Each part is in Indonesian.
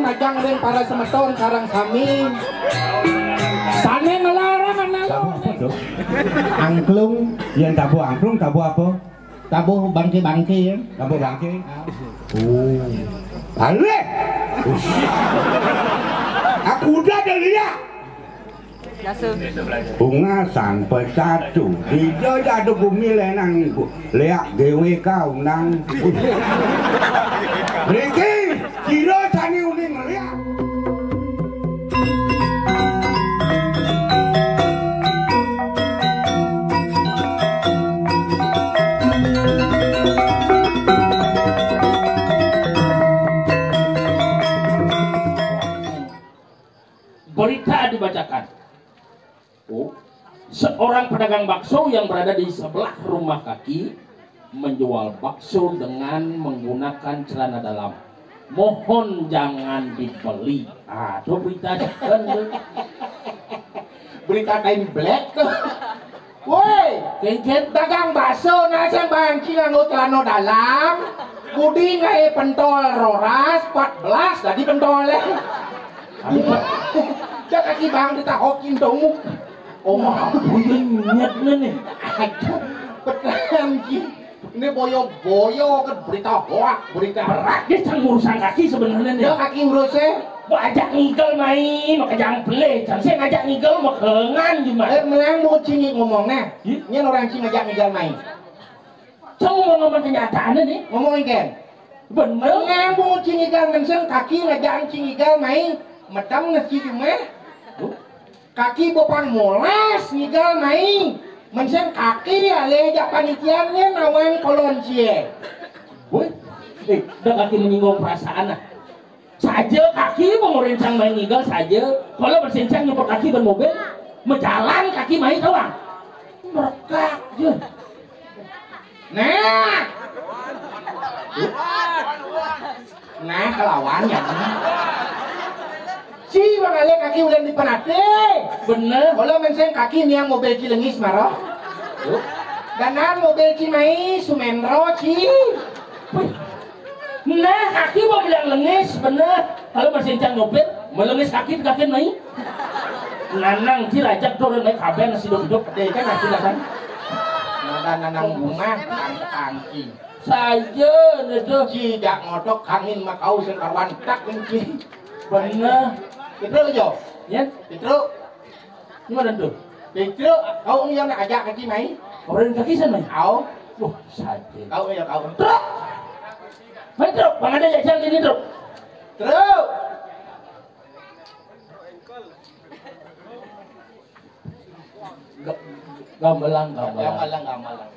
ngajang ring para semeton sarang sami. Sane ngelarang anak. Tabu apa dong? Angklung. Yang tabu angklung, tabu apa? Tabu bangke-bangke ya. Tabu bangke. Oh. Ale. Aku udah dari dia. Bunga sampai satu tidak ada bumi lenang lihat GWK undang Riki kira tani uning lihat berita dibacakan. Seorang pedagang bakso yang berada di sebelah rumah Kaki menjual bakso dengan menggunakan celana dalam. Mohon jangan dibeli. Itu berita Berita kain black tuh. Woi, kengket dagang bakso nasi bangki nganggo celana dalam. Budi ngai pentol roras 14 tadi pentolnya. Jak kaki bang ditahokin dong. Oh mah bunyi niatnya nih. Betul ki. Ini boyo-boyo kan berita hoak, berita berat. Dia can urusan Kaki sebenarnya nih. Ya Kaki urusnya. Mau ajak ngigel main, maka jangan beli. Jangan saya ngajak ngigel mau kengan gimana? Melang mau cingi ngomongnya. Ini orang cingi ngajak ngigel main. Cuma mau ngomong kenyataannya nih. Ngomongin kan. Bener. Melang mau cingi ngigel mensen Kaki ngajak cingi ngigel main. Medam nasi cuma. Kaki bopang molas ngigel main. Mensen Kaki ale jak panitiannya nawang kolon cie. Woi, udah Kaki menyinggung perasaan lah. Saja Kaki mau rencang main ngigel saja. Kalau bersencang nyumput Kaki bermobil, menjalan Kaki main doang. Merekak je. Nah kelawannya. Si bang ale Kaki udah dipenate. Bener. Kalau mensen Kaki nih yang mobil cilengis marah. Danan mobil Cimahi Sumendro Ci. Nah Kaki mau bilang lengis bener. Kalau bersencang mobil, melengis Kaki main. Nanang cirajak turun naik kabel nasi duduk. Deh kan nasi kan. Nanang bunga tangki. Saja itu Tidak ngotok angin makau sekarwan tak kunci. bener. Itu jo. Ya, Itu. gimana tuh? Itu kau yang nak ajak Kaki main. Orang Kaki sana. Kau. Wah, saja. Kau ya kau. Truk. Main truk, bang ada jajan ini truk. Terus. Gamelang. Gamalang.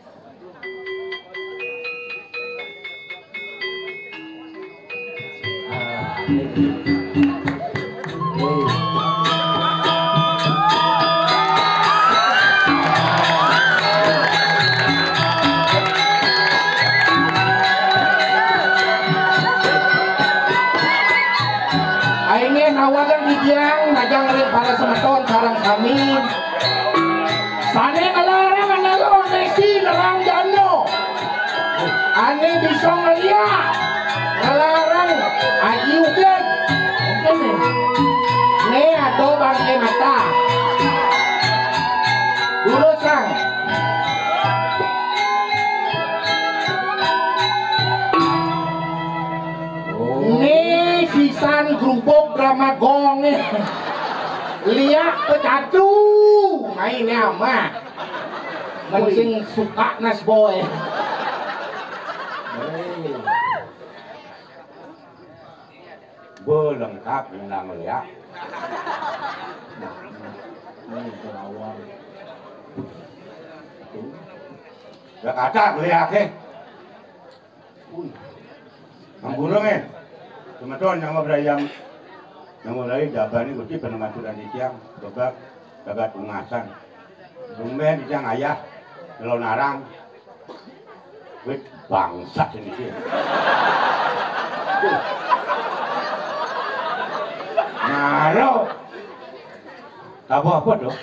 Aingnya nawalan dijang, najang ring para semeton sarang kami. Sane ngelarang anak lo nesi nerang jano. Ane bisa ngeliat ngelarang aji ugen. Mungkin nih. Nih atau bangke mata. Dulu sang. Nih sisan gerubuk Ramagong nih. Lihat pecatu mainnya mah mending suka nas boy. Belengkap undang lihat. Gak kacak lihat ke. Anggunung teman-teman yang berayam yang mulai jabani gusti penengaturan di tiang bebak gagat ungasan dumben di tiang ayah kalau narang wit bangsa ini sih naro tabu apa tuh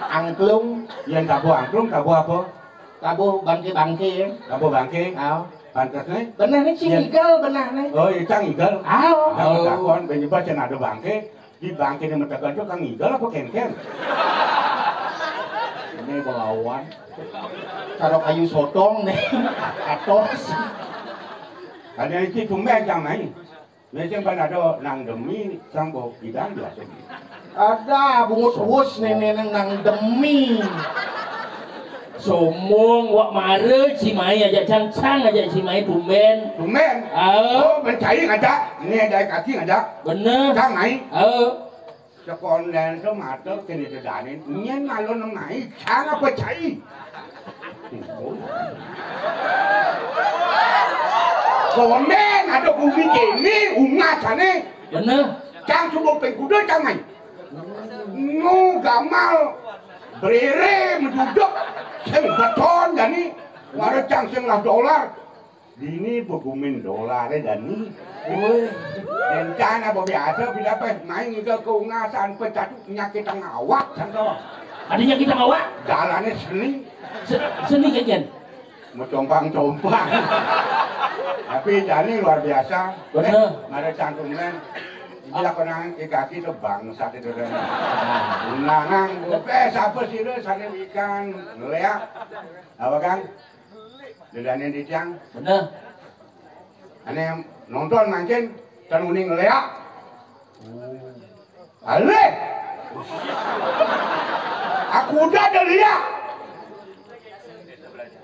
Angklung yang tabu angklung tabu apa tabu bangke tabu bangke pantas nih. Benar nih cing igal benar nih. Oh, iya cang igal. Aw. Nah, takon penyebab cenah ada bangke. Di bangke ini mentekan itu kang igal apa ken-ken? Ini belawan. Karo kayu sotong nih. Atos. Ada iki tumben cang main. Biasanya pan ada nang demi sang bawa bidang biasa. Ada bungut wus nenek nang demi. Somong wak mare Cimai aja cang-cang aja Cimai tumben. Tumben. Oh, mencari ngajak. Ini ada kaki ngajak. Bener. Cang main. Sekon dan itu mata kini terdanin. Nyen malon nang main. Cang apa cai? Komen ada bumi kini ungat sana. Bener. Cang cukup pengkuda cang main. Nu gamal berere menduduk sing beton dani waro cang sing lah dolar dini begumin dolarnya dani rencana biasa bila pas main ke keungasan pecah penyakit ngawak santo Adanya kita ngawak jalannya seni seni kajian mencompang-compang tapi dani luar biasa bener ada cantumnya bila konang kaki itu bangsa itu dan unangan bopes apa sih lu sana ikan ngeliat apa kan didanin di tiang bener aneh nonton mancing kan uning ngeliat ale aku udah ada lihat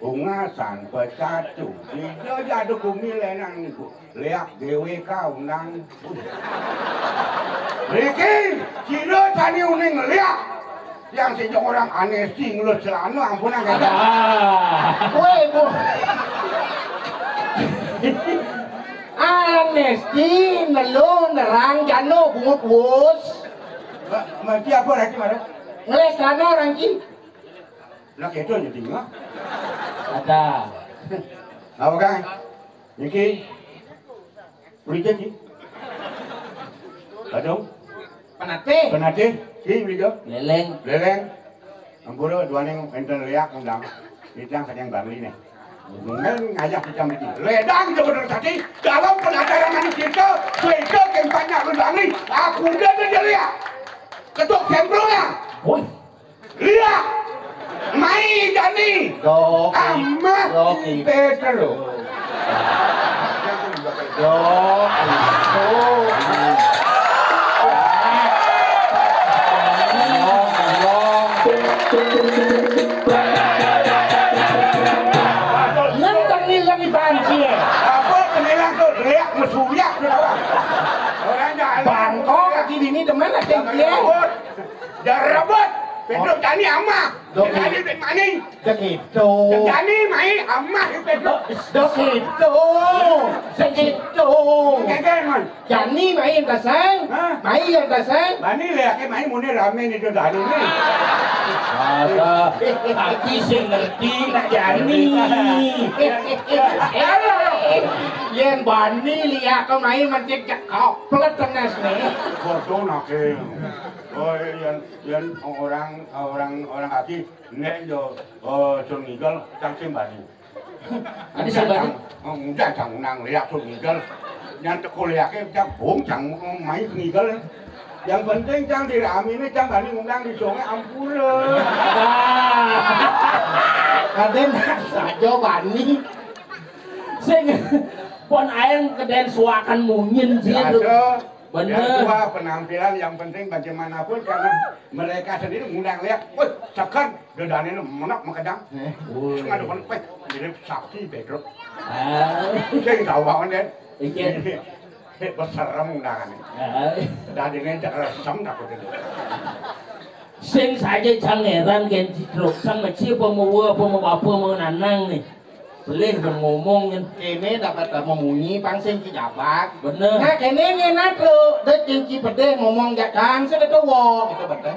ungasan pecatu dia jatuh bumi lenang lihat GWK undang Riki, cina tani uning lihat yang sejak orang anesti ngelut celana ampunan kata Woi bu. Anesti nelo nerang jano bungut wus. mati apa lagi mana? Ngeles jano orang ki. Nak itu jadi nggak? ada Apa kan? Niki, berikan ni. Adong, Penate. penate, si berikan. leleng Leleng, ampura dua neng enten liak undang, ditang kadang bangli nih. Mungkin ngajak kita mesti. Ledang sebenarnya tadi dalam penataran manusia kita kempanya bangli. Aku udah lihat. Ketuk semprongnya. woi Lihat. Mai Dani. Doki. Amat. Doki. Peter lo. Nentang nilang ibanci. Apa kenilang tu teriak mesuyak tu awak. Orang jalan. Bangkok kaki dini teman ada yang Jangan rebut. Pedro Dani amah. Doki. Dani ben maning. Segitu. Dani main amah Pedro. Segitu. Segitu. Kagak man. Jani main tasang. Hah? Main yang tasang. Dani lihat ke main mune rame ni tu Dani ni. ada kaki sing ngerti nak jani Yang bani lihat kau main macam kau pelat tenas nih. Foto nak ke. Oh yang orang kaki nek jo sun ngigal cang simbani. ada simbani Enggak cang nang lihat sun ngigal. Yang teko lihat ke cang bong cang main ngigal. Yang penting cang dirami ini cang bani ngundang di sungai ampura. Kaden saja bani. sing pon aing keden suakan munyin sih itu Ada. bener Yang kedua penampilan yang penting bagaimanapun karena mereka sendiri ngundang lihat. Woi, sekan dedane menak makadang. Ngadu kon pek mirip sapi Pedro. Sing tahu banget den. Iki. Beserem undangannya. Dadine tak resem takut itu. sing saja cangeran gen citruk sang meci pemuwa apa mau nanang nih boleh ngomong kan Kene dapat memunyi pangsing kijabat. bener Nah kene ngenat lo, dek cinci pedeh ngomong gak kan, sudah tahu itu betul.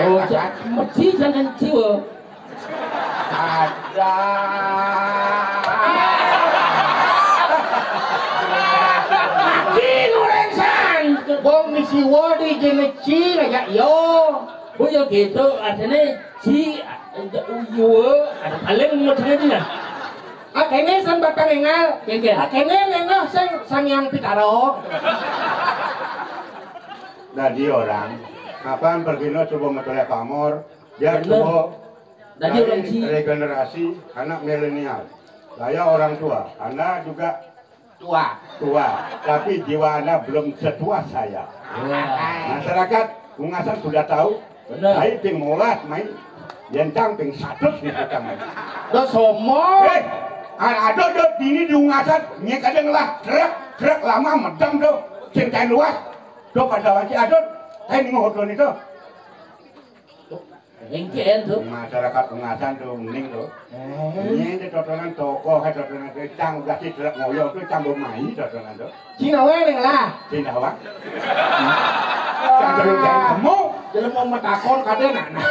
oh meci jangan ciwa Ada. Laki nurensan, bom misi wadi jeneci kayak yo. oh ya gitu artinya ci uyuwa ada paling macam ni lah Kene sang batang engal. Kengken. Kene neno sang yang pitaro. Jadi orang, apaan pergi coba metode pamor, dia Bener. coba Jadi orang dari si regenerasi anak milenial. Saya orang tua, Anda juga Tua. tapi jiwa Anda belum setua saya. Wah. Masyarakat Ungasan sudah tahu, Bener. saya ping molas main, yencang ping 100 nih kita main. Do somo. Ada dini di Ungasan, nyek ada ngelah, truk lama medam tuh, cintain luas, tuh pada wajib ada, saya ngobrol itu. Kengken tuh. Masyarakat Ungasan tuh mending tuh. Ini di totonan toko, kayak totonan itu, cang kasih truk ngoyo tuh, campur mai totonan tuh. Cina we lah. Cinta wak. Campur kamu. Jadi mau metakon kadang anak.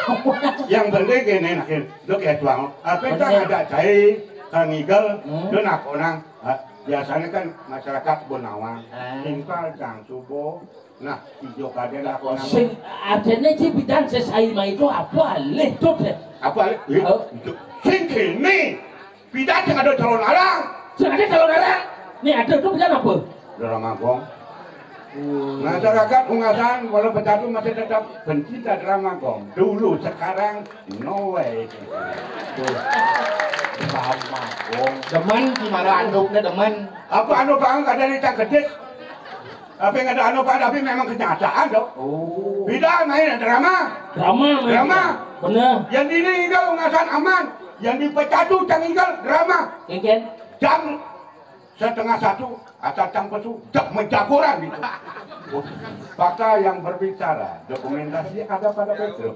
Yang penting gini nakin, lu kayak tuang. Apa itu ada cai, kangigal, lu nak orang. Biasanya kan masyarakat Bonawang, tinggal jang subuh. Nah, hijau kaden lah orang. Sing artinya si bidan sesaima itu apa leh tuh deh. Apa? Sing kini, bidan yang ada calon arang. Sengaja kalau darah. Nih ada tuh bidan apa? Drama gong. Masyarakat Ungasan walau bersatu masih tetap pencinta drama gong. Dulu sekarang no way. Drama gong. Demen gimana anduknya demen. Apa anu bang ada di tak gede? Apa yang ada anu bang tapi memang kenyataan dong. Oh. Beda main drama. Drama. Bener. Yang ini tinggal Ungasan aman. Yang di Pecatu tinggal drama. Kengken. Jam 12:30 asal jam pesu jam menjagoran gitu. Fakta yang berbicara, dokumentasi ada pada Petro.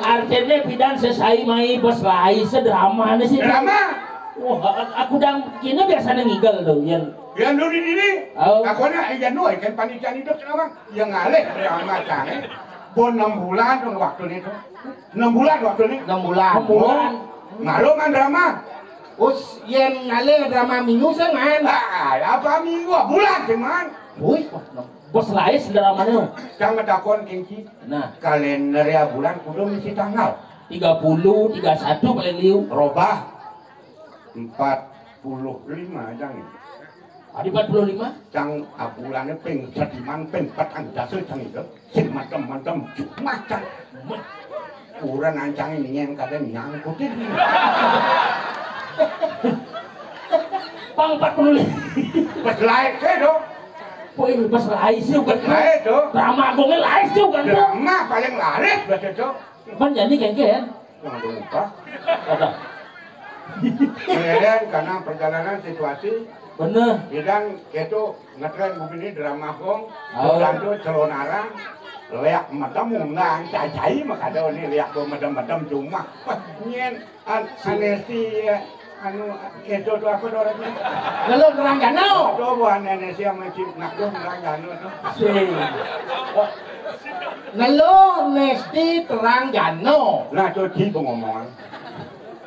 Artinya bidan sesaimai bos lai sedrama nih sih. Drama. Wah, aku dang kini biasa ngigel tuh yang Yang dulu di sini, Oh. aku nak yang nuai kan panitia hidup sekarang yang ngalih drama canggih. Bon 6 bulan tuh waktu itu. 6 bulan waktu ini. 6 bulan. Malu man drama. Us yang ngale drama minggu sengan. Apa minggu bulan cuman. Wih, bos lai sedrama nih. Jangan takon tinggi. Nah, Kalender ya bulan kudu misi tanggal. 30, 31 paling liu. Robah 45 jangan. Ada 45? Cang bulannya peng sediman peng petang dasar cang itu. Sing macam-macam macam. Kurang ancang ini yang kadang nyangkutin. Pang 45. Pas lain saya dong. Woi, bos lai sih bukan. Lain dong. Drama gongnya lai sih bukan. Drama paling laris biasa dong. Man jadi kengken. Jangan lupa. Ada. Kemudian karena perjalanan situasi Bener. bidang itu ngetren begini drama gong, Oh. lanjut celonarang, leak madam undang, cacai makanya ini leak tuh madam cuma, nyen anesia, anu itu tuh apa dorangnya? Lalu nerang jano. Tuh bukan anesia macam nak tuh nerang jano tuh. Si. Lalu mesti terang jano. Nah tuh di pengomongan.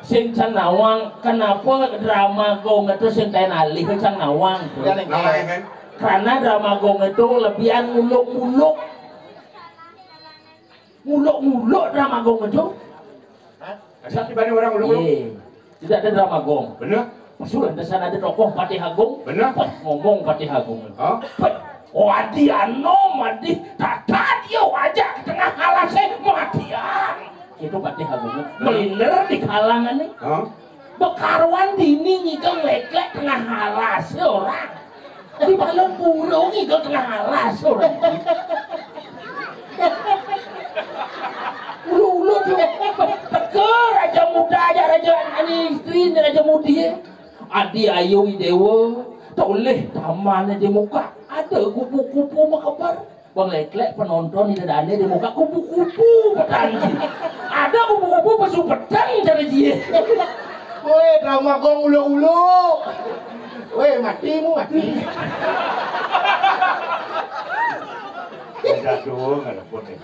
Sing Cang Nawang, kenapa drama gong itu sing tain alih ke Cang Nawang? Nama kan? Karena drama gong itu lebihan muluk-muluk. Muluk-muluk drama gong itu. Ada dibanding orang dulu. Iya. Tidak ada drama gong. Bener? Maksudnya di sana ada tokoh Patih Agung. Bener? Ngomong Patih Agung. Oh? Wadi ano, madi tata dia wajah tengah halasnya matian. Itu Patih Agung. Meliner di kalangan nih. Oh? Bekarwan dini ngigel leklek tengah halas orang. Di balon burung ngigel tengah halas orang. Ulu-ulu juga teker raja muda aja raja ani istri raja mudi. Adi Ayu Widewo toleh tamannya di muka ada kupu-kupu makabar. Bang leklek penonton tidak ada di muka kupu-kupu petang. Ada kupu-kupu pesu petang cara dia. Woi, drama gong ulu-ulu. Woi, matimu mati. Tidak tuh, nggak ada putih.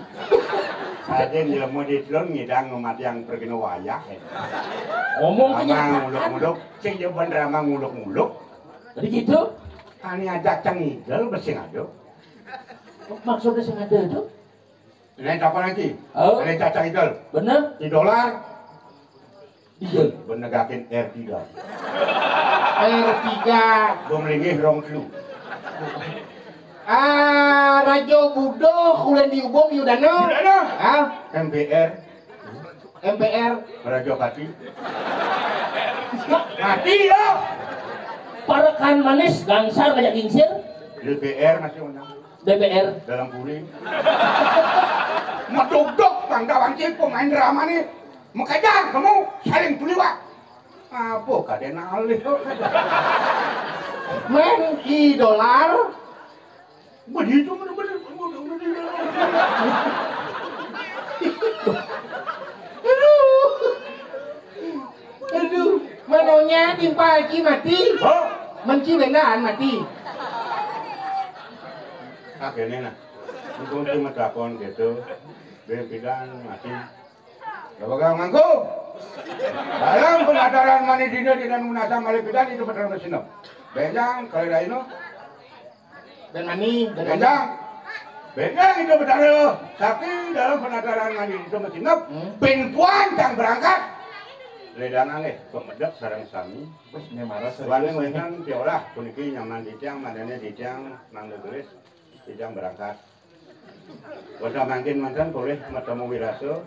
Ada yang mau ditlon ngidang umat yang pergi wayah. Ngomong Ama kenyataan. nguluk-nguluk, sing jawaban drama nguluk-nguluk. Jadi gitu. Ani ajak cangidel bersing aja. Maksudnya sing ada itu? Ini apa nanti? Oh. Ini caca idol. Bener? Di dolar. Iya. Benegakin R3. R3. Gua melingih rong flu. Rajo Budo kulen diubung Yudano. Yudano. MPR. MPR. Rajo Pati. Mati ya. Parekan manis gangsar ngajak gingsir. DPR masih undang. DPR. Dalam puri. Medok-dok bangdawan cipu main drama nih. Makanya kamu saling peliwat. Apa kaden alih kok. Men $. Begitu Aduh, manonya timpa Ki mati. Oh, Menci benaan mati. akhirnya nah. Untuk cuma telepon gitu. Pimpinan mati. Gak bakal ngangku. Dalam penadaran mani dina dan munasam malipidan itu betul mesinap. Benjang kalau dah ini. Dan mani. Benjang. Benjang itu betul. Tapi dalam penadaran mani itu mesinap. Pinpuan yang berangkat. Ledana leh pemedap sarang sami. Wes marah Wali mengan piolah puniki nyaman ditiang madane ditiang nang tulis ditiang berangkat. Wada mangkin mantan boleh bertemu wiraso.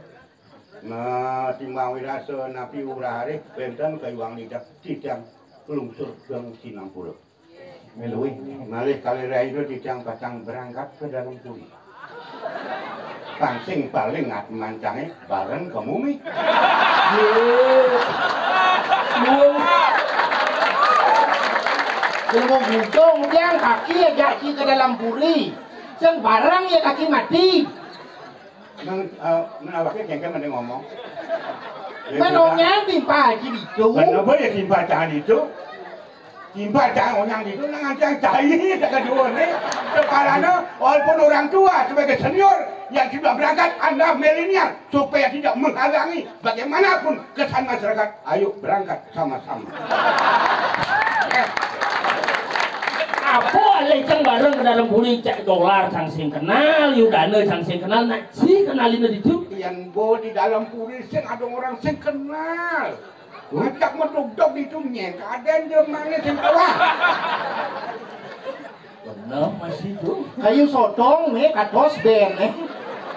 Timbang wiraso napi urahari benten kaiwang lidak ditiang lungsur gang Sinampura. Melui. Malih kalira itu ditiang pacang berangkat ke dalam puri. Pancing paling ngat mancange bareng ke Mumi. Ilmu gudong yang kaki ya jaki ke dalam puri. Yang barang ya kaki mati. Menawaknya kengkeng mending ngomong. Manonya timpa Ki itu. Kenapa ya timpa jangan itu? Timpa jangan orang itu dengan yang cahaya tak kedua ni. Kepalanya walaupun orang tua sebagai senior yang sudah berangkat Anda milenial supaya tidak menghalangi bagaimanapun kesan masyarakat. Ayo berangkat sama-sama. Apa leceng bareng ke dalam puri cek dolar sang sing kenal, Yudana sang sing kenal, nak si kenalin itu. Yang go di dalam puri sing ada orang sing kenal. Ngajak medok-dok itu nyek, ada yang mana sing kalah. Benar masih itu. Kayu sotong nih katos ben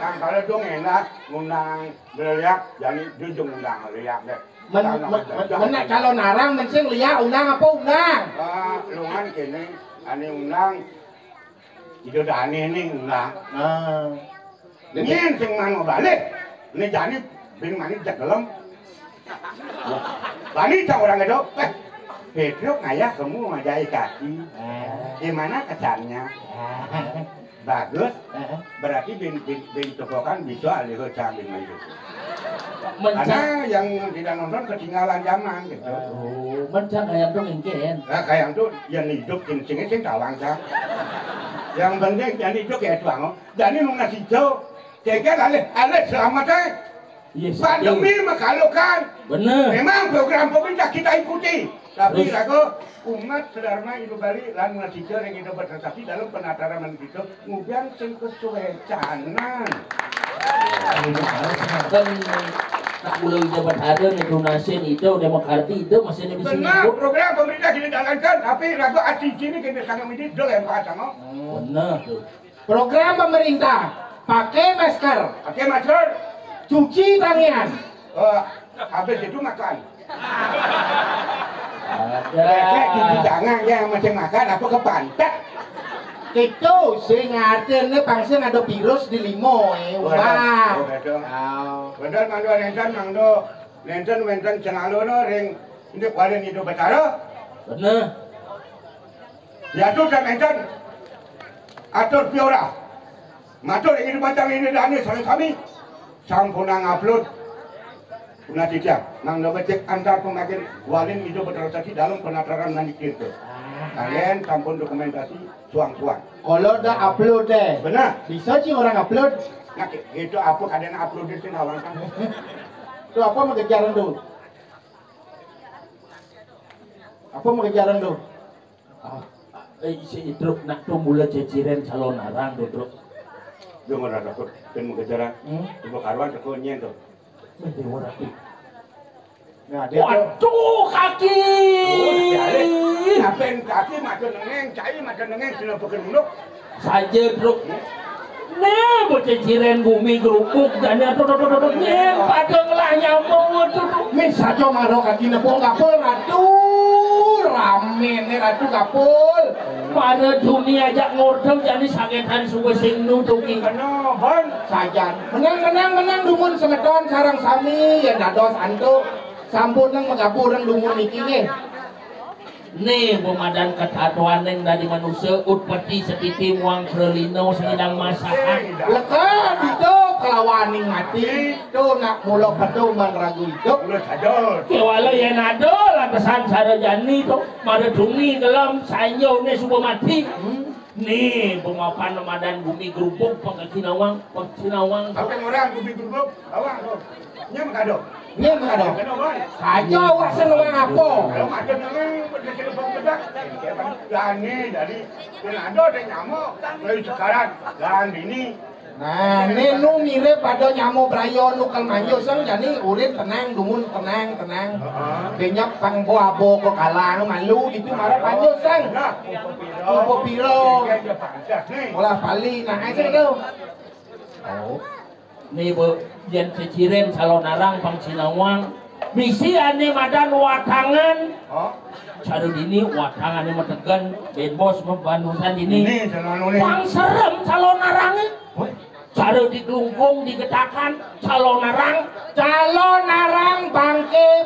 Nah, kalau dong enak ngundang beliak, jadi jujur ngundang beliak deh. Menak kalau narang mensing liat undang apa undang? Lungan kini, ani undang, itu dah ani undang. Ini sing mana balik, ini jadi bin mani jagelem. Balik tak orang itu, Petruk ngayah kamu majai kaki. Gimana kesannya? Bagus, berarti bin tokokan bisa alih hutang bin maju. Karena yang tidak nonton ketinggalan zaman gitu. Oh, mencang kayak dong ingin. Nah, kayak itu yang hidup cincingnya sing tawang sah. Yang penting yang hidup kayak tuang. Dan ini nunggu hijau, ceker alih selamatnya. Yes. Pandemi makalukan. Bener. Memang program pemerintah kita ikuti. Tapi ragu umat sederhana hidup Bali lan ngasih yang hidup bertransaksi dalam penataran itu kemudian sing kesuwecanan. Kan tak boleh jabat ada nih donasi itu demokrasi itu masih ada di sini. Benar program pemerintah kita jalankan tapi ragu asing ini kita sangat medit dulu yang bahasa no. Benar tuh. Program pemerintah pakai masker, cuci tangan. Habis itu makan. Ada. Cuci tangan yang masih makan apa ke pantat. Itu sing ngartene pangsen ada virus di limo wah. Bener mangdo nenten mangdo nenten cenalono ring ndek walen itu betara. Bener. Ya tuh nenten atur piora. Matur ingin macam ini dani sama kami. Sampunang upload. Una tidak, mangdo becek antar pemakai walen itu bertransaksi dalam penataran nanti itu. Kalian sampun dokumentasi suang-suang. Kalau udah upload deh, Benar. bisa sih orang upload. Nah, itu apa kalian upload di sini awang kan? Itu apa mau kejaran tuh? Apa mau kejaran tuh? Si truk nak tuh mulai ceciren calon arang tuh truk. Dia mau takut, kan mau kejaran. Coba karuan takut nyen tuh. Dewa rapi. Nah, dia tuh Waduh kaki. ngapain kaki macam nengeng, cai macam nengeng sudah pakai dulu. Saja truk. Nah, bocah ciren bumi gerupuk dan tuh padang lah nyamuk tuh. Min saja maro kaki nepung kapul ratu rame nih ratu kapul. Pada dunia ajak ngordel jadi sakitan suwe sing nutuki. Kena ban Sajan menang dumun semeton sarang sami ya dados antuk sampun nang megapur nang dumun iki nggih. Nih bumadan ketatuan yang dari manusia utpati setiti muang krelino sedang masakan. Leka itu kelawaning mati itu nak mula pedoman ragu hidup. udah saja. Kewala yang ada lantasan sarajani tuh mada dungi dalam sanyo nih subuh mati. Nih pemapan ramadan bumi gerubuk pengkinawang. Apa orang kubi grup awang tuh. Nya makado. Nya makado. Kena ban. Saja awak seneng apa? Kalau macam nengeng berdekat bang bedak. Gani dari ada dan nyamuk. Dari sekarang dan ini. Nah, ini nu mirip pada nyamuk brayo nu kalmanyo sang jadi urip tenang dumun tenang. Kenyap tang boabo ko kala nu malu itu marah panyo sang. Nah, Upo piro. Dia pantas nih. Olah pali nah aja itu. Oh. Nih bu jen ceciren salon narang pang sinawang. Misi ane madan watangan. Oh, Cara dini watangan ane mategan ben bos membantusan ini ini. selalu nih. Pang serem calon narangnya. Cara digelungkung digetakan calon narang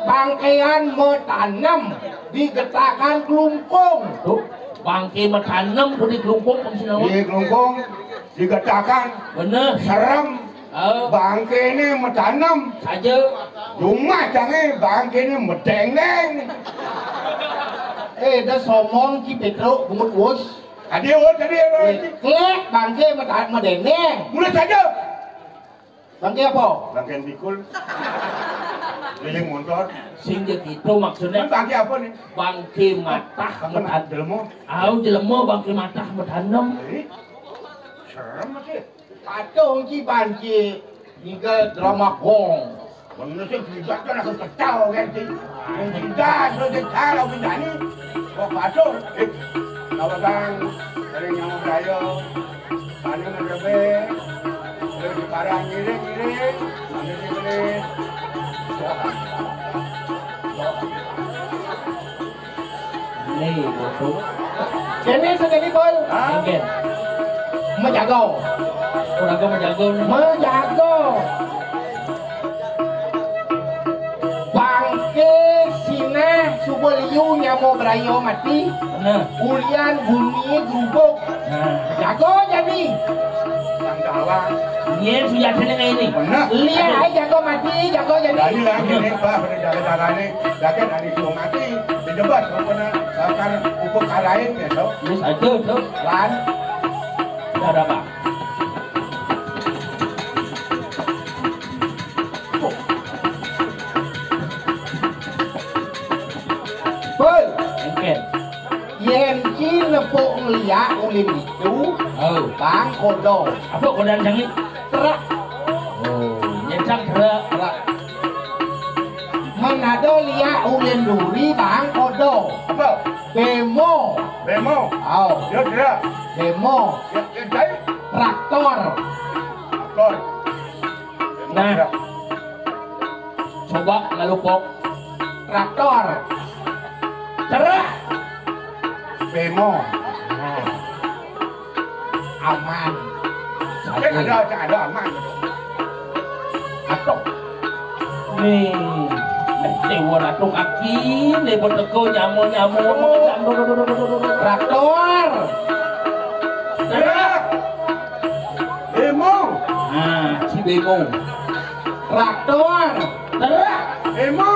bangkean metanam digetakan kelungkung tuh bangke metanam tuh digelungkung pang sinawang. Di kelungkung digetakan Bener. serem. Bangke ini metanam. Saja Rumah jangan bangke ini medeng-deng. dah somong ki petro gumut wus Tadi klek bangke medengeng mulai saja. bangke apa? Bangke pikul. Keliling motor. sing gitu maksudnya Bangke apa nih? bangke matah Bangke metan. delmo. Jelema bangke matah metanam. Serem masih. Patong ki bangke hingga drama gong Manusia tidak kan aku ketahu kan sih. Tidak, sudah tahu kita ni. Kau pasal. Kawasan dari yang beraya, panen merebe, dari parang ngiring, panen ngiring. Nih betul. kene segini bol Mungkin menjago orang kau menjaga. bangke sina subeliu nyamo brayo mati Nah, ulian bumi grubuk jago jadi Yang kawan. nyen sudah seneng ini. Benar. lihat aja jago mati jago jadi Jadi lagi ni bah pada jalan-jalan ni, dah dari semua mati, didebat kerana akan upuk lain ya tau. Yes aja tuh. lan Ada apa? bol Mungkin. yen ki nepuk ngeliat ulin itu Oh, bang kodo apa kau dan jangi? terak Oh, nyencang gerak. terak Manado lihat ulin duri bang kodo Apa? demo Bemo. oh Dia tidak. demo Dia jadi. traktor Kor. Nah. Coba ngalupok. traktor Cerak. Bemo. aman Dia ada aman. atau Nih. Dewa ratu kaki nih berteko nyamu. traktor Tidak. Bemo. Nah, si bemo. traktor Cerak. Bemo.